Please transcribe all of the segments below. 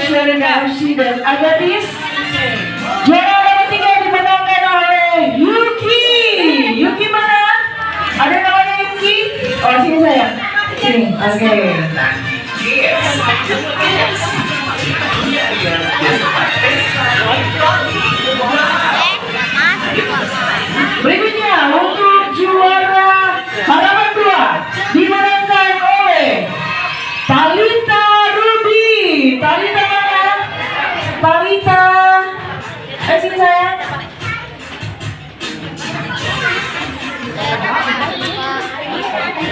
Sherina FC dan Agatis. Juara nomor 3 dimenangkan oleh Yuki. Yuki mana? Ada namanya Yuki? Oh sini saya. Sini. Oke. Berikutnya untuk juara halaman 2 dimenangkan oleh Talita Ruby. Talita mana? Talita. Sini saya.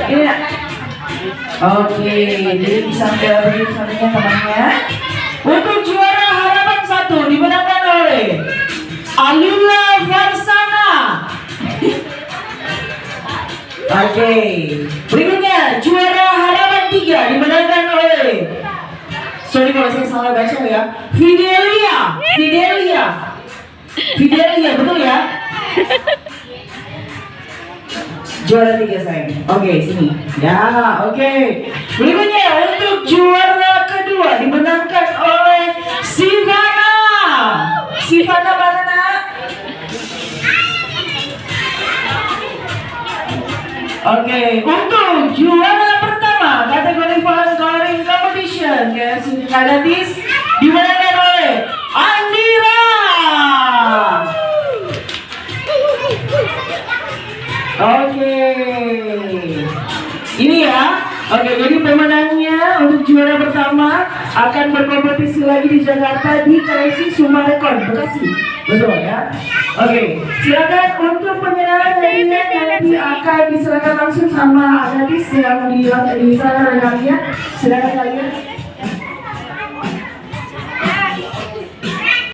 Iya. Oke, jadi bisa beri sampingnya temannya. Untuk juara harapan 1 dimenangkan oleh Alula Varsana. Oke, berikutnya juara harapan 3 dimenangkan oleh, sorry kalau saya salah baca ya, Fidelia, betul ya? Juara 3 sayang. Oke, sini. Ya, oke. Berikutnya untuk juara kedua dimenangkan oleh Sivana. Sivana mana nak? Oke, untuk juara pertama kategori fun coloring competition Agatis dimenangkan oleh Andira. Oke, ini ya. Oke, jadi pemenangnya untuk juara pertama akan berkompetisi lagi di Jakarta di Kreasi Sumarekon, Bekasi. Betul ya? Oke, silakan untuk penyerahan hadiahnya nanti akan diserahkan langsung sama Agatis yang di sana rekannya. Silakan kalian.